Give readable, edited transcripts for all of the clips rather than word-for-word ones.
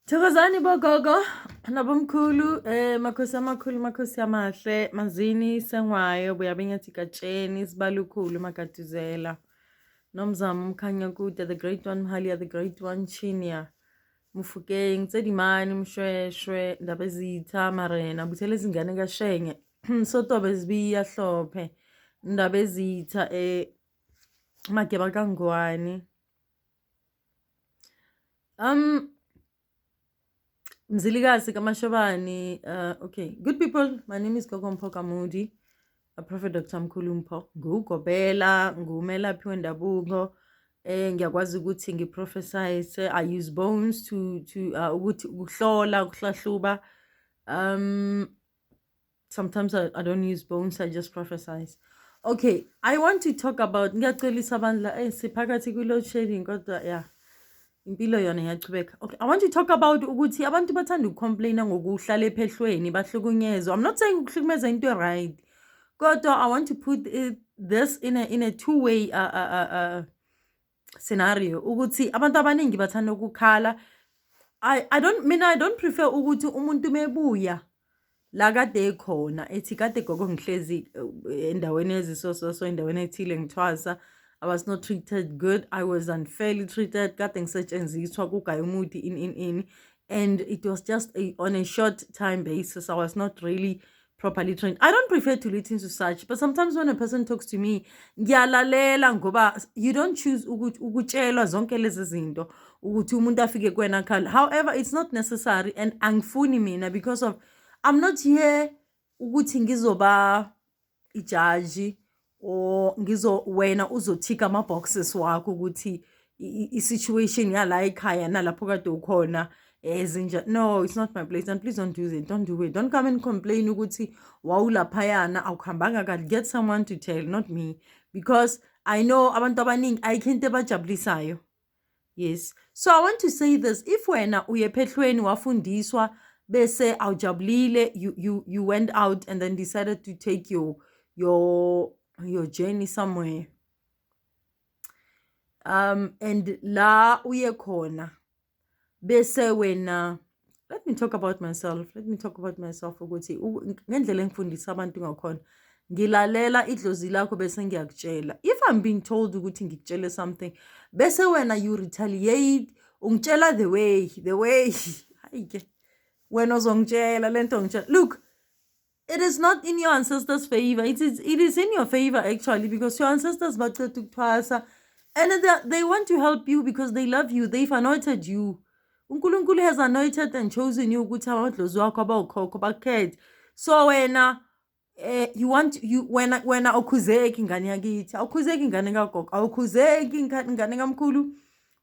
Thokozani bogogo nabomkhulu makhosi amakhulu makhosi amahle mazini sengwayo buyabenyathi katsheni sibalukhulu magaduzela nomzamo umkhanya kude the great one Mahalia the great one Chinia Mufukeng Tsedimani Mshweshwe Ndabezitha Marena buthele izingane kaShenge sotobe zibiya hlophe Ndabezitha mageba kangwani Mzilikazi kaMashobani, okay. Good people, my name is Gogo Mpoka Moody, a Prophet Dr. Mkhulumpo. Ngugobela, ngumelaphi wendabuko. Ngiyakwazi ukuthi ngiprophesize. I use bones to ukuthi ukuhlola, ukuhlahluba. Sometimes I don't use bones, I just prophesize. Okay, I want to talk about ngiyacelisa bandla siphakathi ku-load shedding kodwa yeah. Impilo yona iyachubeka. Okay, I want to talk about ukuthi abantu bathanda ukucomplaina ngokuhlala ephehlweni bahlukunyezwa. I'm not saying ukuhlukumeza into right. Kodwa I want to put this in a two-way scenario ukuthi abantu abaningi bathanda ukukhala. I don't prefer ukuthi umuntu mebuya la kade ekhona ethi kade gogo ngihlezi endaweni ezisoso endaweni ethile ngithwasa. I was not treated good. I was unfairly treated. Kade ngisetshenziswa kugaya umuthi in. And it was just on a short time basis. I was not really properly trained. I don't prefer to listen to such. But sometimes when a person talks to me, ngiyalalela ngoba you don't choose ukutshelwa zonke lezi zinto ukuthi umuntu afike kuwena khala. However, it's not necessary and angifuni mina because of I'm not here ukuthi ngizoba ijaji or wena uzothika ama-boxes wakho ukuthi i-situation yala ekhaya nalapho kade ukhona ezinja. No, it's not my place and please don't do it. Don't do it. Don't come and complain ukuthi wawulaphayana awukhambanga kahle. Get someone to tell, not me, because I know abantu abaningi ayikho abajabulisayo. Yes. So I want to say this. If wena uyephehlweni wafundiswa bese awujabulile, you went out and then decided to take your journey somewhere and la uye khona bese wena, let me talk about myself ukuthi ngendlela engifundisa abantu ngakhona ngilalela idlozi lakho bese ngiyakutshela. If I'm being told ukuthi ngikutshele something bese wena you retaliate ungitshela the way hayike wena uzongitshela lento ngitshela. Look, it is not in your ancestors' favor. It is in your favor actually, because your ancestors baqeda ukuthwasa and they want to help you because they love you. They've anointed you. uNkulunkulu has anointed and chosen you ukuthi amadlozi wakho abawukhokho bakhethe. So wena wena awukhuzeki ingane yakithi, awukhuzeki ingane kagogo, awukhuzeki ingane kamkhulu,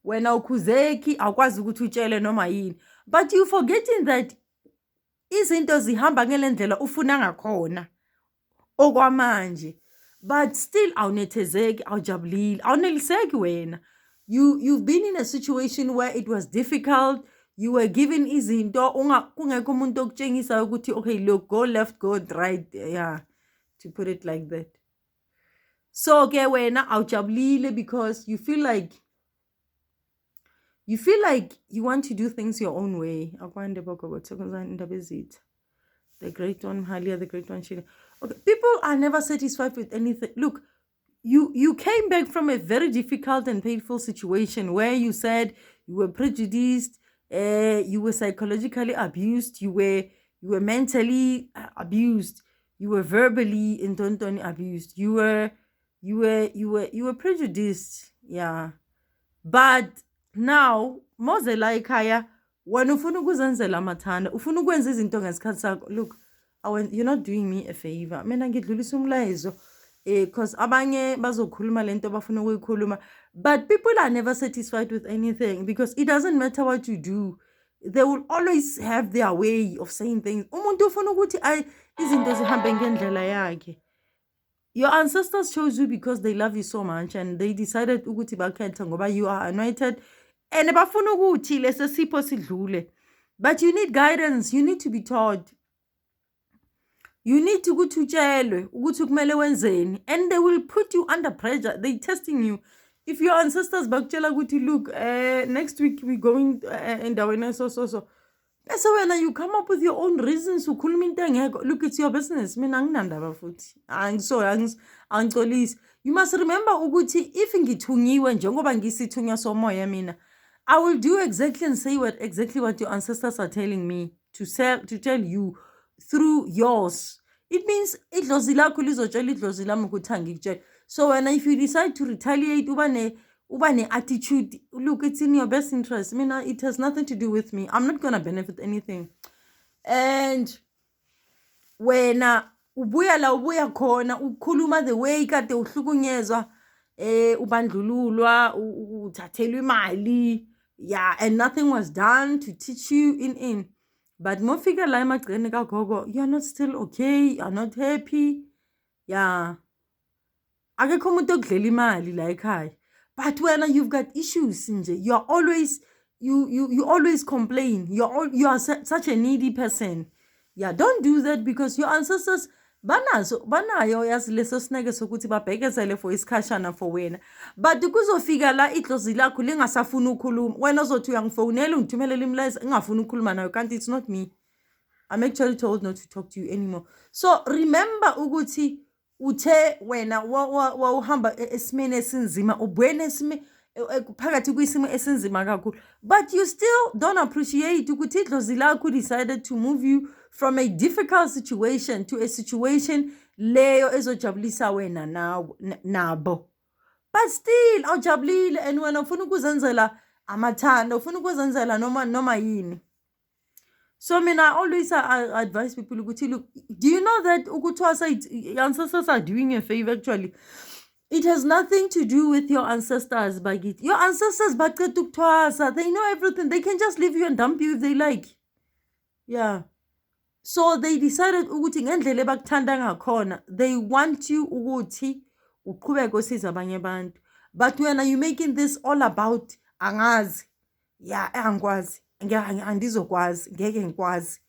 wena awukhuzeki awukwazi ukuthi utshele noma yini. But you forgetting that izinto zihamba ngelendlela ufuna ngakhona okwamanje, but still awunethezeki, awujabulile, awuneliseki wena. You've been in a situation where it was difficult. You were given izinto kungekho umuntu okutshengisa ukuthi okay, look, go left, go right, yeah, to put it like that. So ke wena awujabulile because you feel like you want to do things your own way. Akwande bogogo Thokozani Ndabezitha, the great one Mahalia, the great one Chinia. Okay, people are never satisfied with anything. Look, you came back from a very difficult and painful situation where you said you were prejudiced, you were psychologically abused, you were mentally abused, you were verbally and abused, you were prejudiced, yeah. But now mozela ekhaya wena ufuna ukuzenzela amathanda, ufuna ukwenza izinto ngesikhathi sakho. Look, you're not doing me a favor. Mina ngidlulisa umlayezo because abanye bazokhuluma lento bafuna ukuyikhuluma, but people are never satisfied with anything because it doesn't matter what you do, they will always have their way of saying things. Umuntu ufuna ukuthi izinto zihambe ngendlela yakhe. Your ancestors chose you because they love you so much and they decided ukuthi bakhethe ngoba you are anointed and bafuna ukuthi lesi sipho sidlule. But you need guidance, you need to be taught. You need to go to utshelwe ukuthi kumele wenzeni, and they will put you under pressure. They testing you. if your ancestors bakutshela ukuthi look next week we going endaweni so bese wena you come up with your own reasons ukhuluma into engekho. Look, it's your business. Mina anginandaba futhi angicolisi. You must remember ukuthi if ngithunyiwe njengoba ngisithunywa somoya mina, I will do exactly and say exactly what your ancestors are telling me to tell you through yours. It means idlozi lakho lizotshela idlozi lami ukuthi angikutshela. So when if you decide to retaliate ubane attitude, look, it's in your best interest. I mean, it has nothing to do with me. I'm not gonna benefit anything. And wena ubuya khona ukhuluma the way kade uhlukunyezwa ubandlululwa uthathelwa imali, yeah, and nothing was done to teach you in. But mofika la emagceni kagogo, you're not still okay, you're not happy, yeah. Akekho umuntu okudlela imali la ekhaya. But when you've got issues nje, you always complain. You are such a needy person. Yeah, don't do that, because your ancestors banayo yazi leso sineke sokuthi babhekezele for isikhashana for wena. But kuzofika la idlozi lakho lingasafuna ukukhuluma, wena uzothi uyangifonela ungithumelela imlayezo engafuna ukukhuluma nayo, kanti it's not me. I'm actually told not to talk to you anymore. So remember ukuthi uthe wena wawuhamba esimene esinzima, ubwene phakathi kwisimo esinzima kakhulu, but you still don't appreciate ukuthi idlozi lakho decided to move you from a difficult situation to a situation leyo ezojabulisa wena nabo. But still awujabulile, and wena ufuna ukuzenzela amathanda, ufuna ukuzenzela noma yini. So I always advise people, look, do you know that your ancestors are doing you a favor actually? It has nothing to do with your ancestors, Bagit. Your ancestors, they know everything. They can just leave you and dump you if they like. Yeah. So they decided they want you but when are you making this all about angazi? Yeah, angwazi. Andizokwazi ngeke ngikwazi,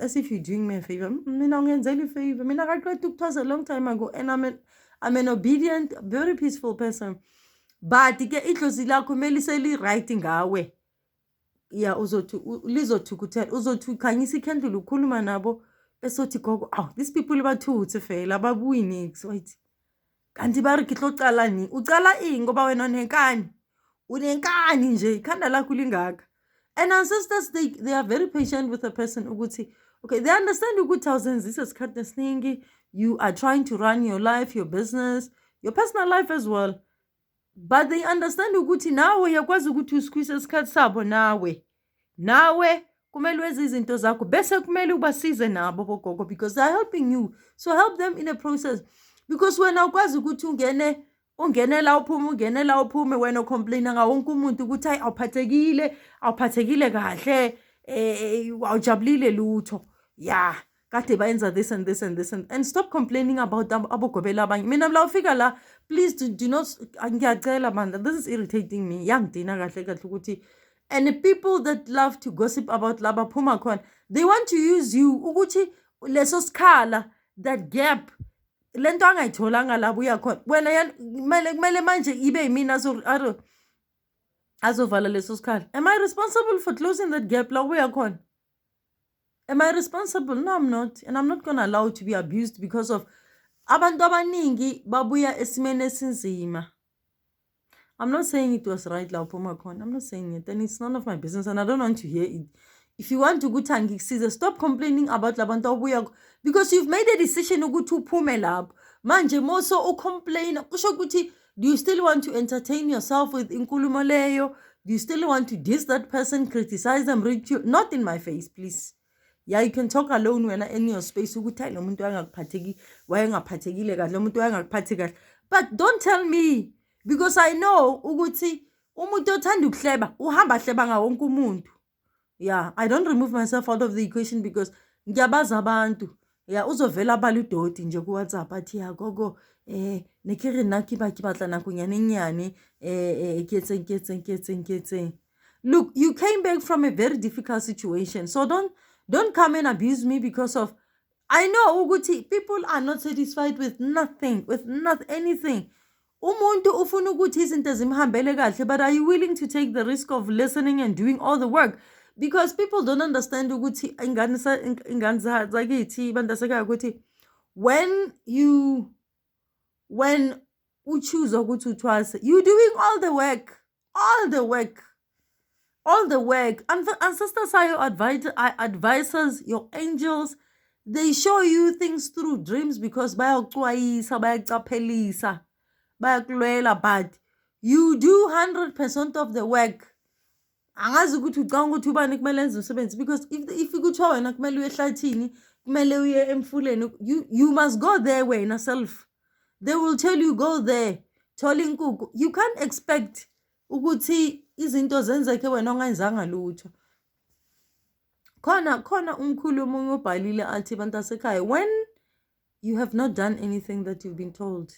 as if you're doing me a favor. Mina ungenzela ifavor. Mina ngaqeda ukuthwaza a long time ago, and I'm an obedient, very peaceful person. But ke idlozi lakho mele seli right ngawe. Yeah, lizothukuthela, uzothukanyisa ikhendlela ukhuluma nabo besothi gogo, these people bathuthe fela babuyi nix, wait. Kanti bari ke tlocala ni, ucala ini ngoba wena unenkani nje, ikhanda lakho lingaka. And ancestors, they are very patient with a person. Okay, they understand you are trying to run your life, your business, your personal life as well. But they understand nawe yakwazi ukuthi usqueeze isikhathi sabo nawe kumele wenze izinto zakho bese kumele ubasize nabo bogogo, because they are helping you. So help them in a process, because when awukwazi ukuthi ungenela uphume wena complain nga wonke umuntu ukuthi hayi awuphathekile kahle awujabulile lutho, yeah, kade bayenza this and this and this, and stop complaining about abogobela abanye. Mina la ufika la, please do not, ngiyacela man, this is irritating me, yangidina kahle ukuthi. And the people that love to gossip about laba phuma khona, they want to use you ukuthi leso skhala, that gap, lento angayitholanga labo uyakhona wena kumele manje ibe yimina azovala leso sikhala. Am I responsible for closing that gap la uyakhona? Am I responsible? No, I'm not. And I'm not going to allow it to be abused because of abantu abaningi babuya esimene esinzima. I'm not saying it was right la uphuma khona. I'm not saying it, and it's none of my business, and I don't want to hear it. If you want to go tangi size, stop complaining about labantu abuya, because you've made a decision ukuthi uphume lapho. Manje moso ucomplain, kusho ukuthi, do you still want to entertain yourself with inkulumo leyo? Do you still want to diss that person, criticize them, ridicule? Not in my face, please. Yeah, you can talk alone when in your space ukuthi lo muntu angakuphatheki, wayengaphathekile kahle, lo muntu angakuphathi kahle. But don't tell me, because I know ukuthi umuntu othanda ukuhleba uhamba hleba nga wonke umuntu. Yeah, I don't remove myself out of the equation because ngiyabaza abantu. Yeah, uzovela baludoti nje ku WhatsApp athi ya gogo nekere naki ba kibatla na kunyane ketse. Look, you came back from a very difficult situation. So don't come and abuse me because of, I know ukuthi people are not satisfied with nothing, anything. umuntu ufuna ukuthi izinto zimhambele kahle, but are you willing to take the risk of listening and doing all the work? Because people don't understand ukuthi ingane zakithi bantasekhaya ukuthi when you choose ukuthi uthwase, you doing all the work. Ancestors are your advisors, your angels. They show you things through dreams because bayakucwayisa, bayacaphelisa, bayakulwela, but you do 100% of the work. Angazi ukuthi ucanga ukuthi ubani kumele enze umsebenzi, because if kuthiwa wena kumele uye ehlathini, kumele uye emfuleni, you must go there wena self. They will tell you go there. Thola inkukhu. You can't expect ukuthi izinto zenzeke wena ongayenzanga lutho. Khona umkhulu omunye obhalile athi bantasekhaya, when you have not done anything that you've been told,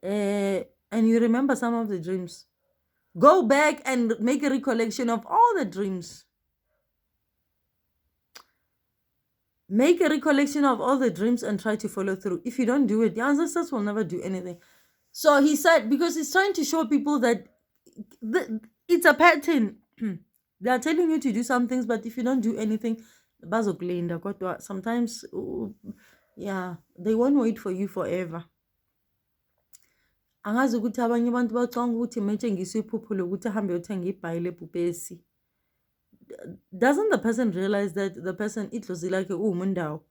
and you remember some of the dreams, go back and make a recollection of all the dreams. Make a recollection of all the dreams and try to follow through. If you don't do it, the ancestors will never do anything. So he said, because he's trying to show people that it's a pattern. They are telling you to do some things, but if you don't do anything, sometimes, yeah, they won't wait for you forever. Angazi ukuthi abanye abantu bacanga ukuthi metshengiswe iphupho lokuthi ahambe uyothenga ibhayile ebhubesi. Doesn't the person realize that the person idlozi lakhe uwumundawo,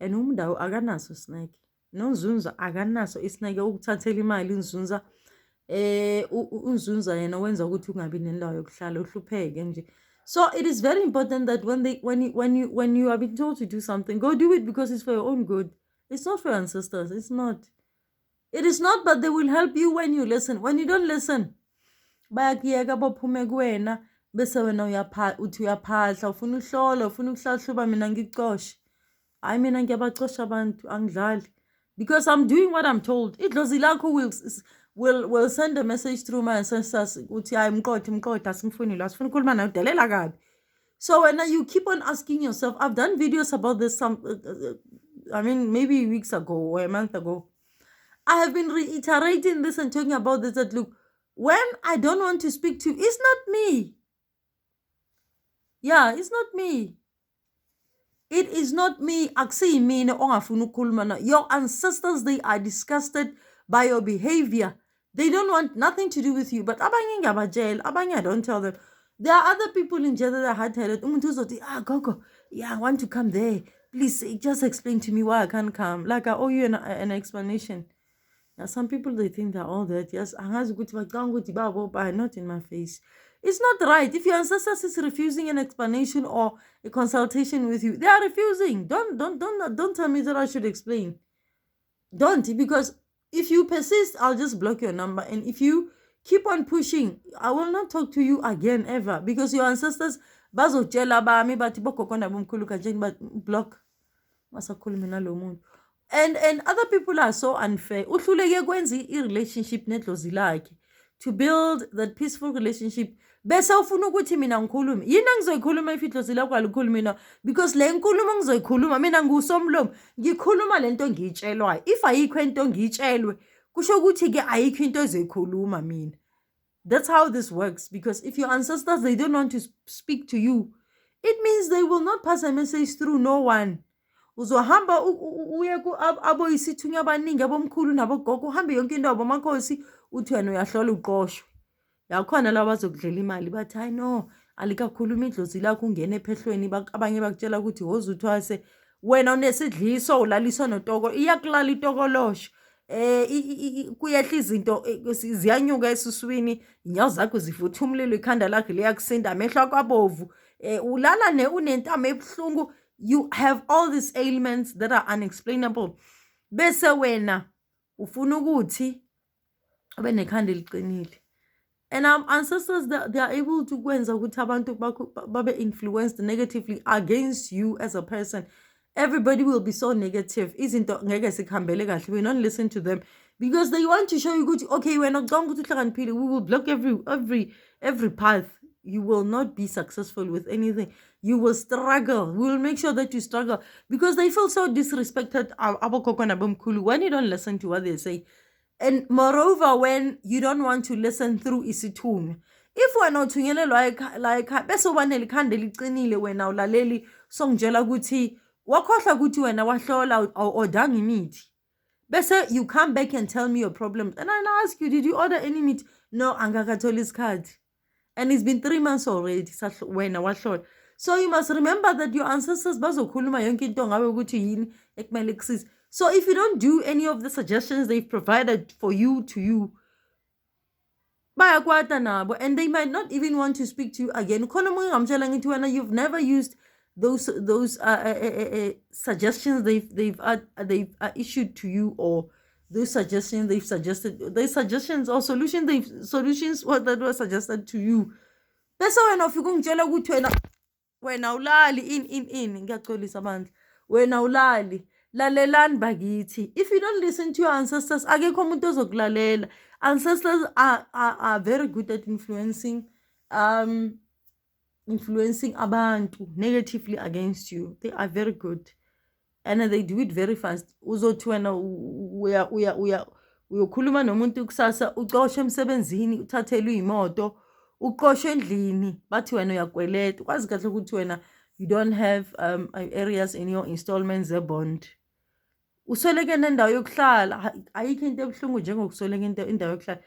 and umundawo akanaso snake? Nonzunza akanaso isnake ukuthathela imali inzunza. Unzunza yena wenza ukuthi ungabi nendawo yokuhlala uhlupheke nje. So it is very important that when you are being told to do something, go do it because it's for your own good. It's not for your ancestors. It's not. It is not, but they will help you when you listen. When you don't listen, bayakuyeka baphume kuwena bese wena uthi uyaphahla, ufuna uhlola, ufuna ukuhlahluba, mina ngicoshe. Hayi mina ngiyabacosha abantu, angidlali. Because I'm doing what I'm told. Idlozi lakho will send a message through my ancestors uthi hayi mqotha simfuni la sifuna ukukhuluma nawe udelela kabi. So when you keep on asking yourself, I've done videos about this maybe weeks ago or a month ago. I have been reiterating this and talking about this, that look, when I don't want to speak to you, it's not me. Yeah, it's not me. It is not me. Your ancestors, they are disgusted by your behavior. They don't want nothing to do with you. But abanye don't tell them. There are other people in jail that are hard-headed. Gogo, yeah, I want to come there. Please, just explain to me why I can't come. Like I owe you an explanation. Now, some people, they think they're all that. Yes, not in my face. It's not right. If your ancestors is refusing an explanation or a consultation with you, they are refusing. Don't tell me that I should explain. Don't, because if you persist, I'll just block your number. And if you keep on pushing, I will not talk to you again ever, because your ancestors block. And other people are so unfair. Uhluleke kwenza i-relationship nedlozi lakhe to build that peaceful relationship. Bese ufuna ukuthi mina ngikhulume. Yini ngizoyikhuluma if idlozi lakho alikhulumi mina? Because le nkulumo ngizoyikhuluma mina ngusomlomo. Ngikhuluma lento ngiyitshelwayo. If ayikho into ngiyitshelwe, kusho ukuthi ke ayikho into ezoyikhuluma mina. That's how this works. Because if your ancestors, they don't want to speak to you, it means they will not pass a message through no one. Uzohamba uye ku aboyisithunya abaningi abomkhulu nabogogo, uhambe yonke into abomakhosi uthi wena uyahlola uqoshwe. Yakhona laba bazokudlela imali bathi hayi no, alikakhuluma idlozi lakho ungene ephehlweni, abanye bakutshela ukuthi woza uthwase, wena unesidliso ulaliswa notoko, iyakulala itokolosho. Kuyehla izinto ziyanyuka esuswini, inyawo zakho zivutha umlilo, ikhanda lakho liyakusinda, amehlo akho abovu, ulala unentamo ebuhlungu. You have all these ailments that are unexplainable. Bese wena ufuna ukuthi ube nekhanda eliqinile. And our ancestors, they are able to kwenza ukuthi abantu babe influenced negatively against you as a person. Everybody will be so negative. Izinto ngeke sikhambele kahle. We don't listen to them because they want to show you ukuthi okay, we're not going to uhlakaniphile. We will block every path. You will not be successful with anything. You will struggle. We will make sure that you struggle because they feel so disrespected. When you don't listen to what they say, And moreover, when you don't want to listen through isithunywa, if wena uthunyelelwa la ekhaya bese ubanele ikhanda eliqinile wena ulaleli songitshela ukuthi wakhohlwa ukuthi wena wahlola awudanga imithi, bese you come back and tell me your problems and I ask you, did you order any meat? No, angakatholi isikhathi, and it's been 3 months already wena wahlola. So you must remember that your ancestors bazokhuluma yonke into ngawe ukuthi yini ekumele kusize. So if you don't do any of the suggestions they've provided for you to you, bayakwata nabo, and they might not even want to speak to you again. Khona umunye ngamtshela ngithi wena you've never used those suggestions they've issued to you, or those suggestions they've suggested, those suggestions or solutions that were suggested to you. Bese wena ufika ungitshela ukuthi wena ulali in ngiyaxolisa bandla, wena ulali. Lalelani bakithi. If you don't listen to your ancestors, akekho umuntu ozokulalela. Ancestors are very good at influencing abantu negatively against you. They are very good, and they do it very fast. Uzothi wena uyokhuluma nomuntu kusasa, uqoshwe emsebenzini, uthathelwe imoto, uqoshwe endlini, bathi wena uyakweleta. Kwazi kahle ukuthi wena you don't have areas in your installments zebond. Usweleke nendawo yokuhlala, ayikho into ebuhlungu njengokusweleka indawo yokuhlala.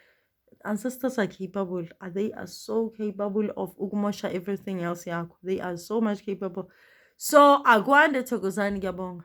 Ancestors are capable. They are so capable of ukumosha everything else yakho. They are so much capable. So akwande thokozani, ngiyabonga.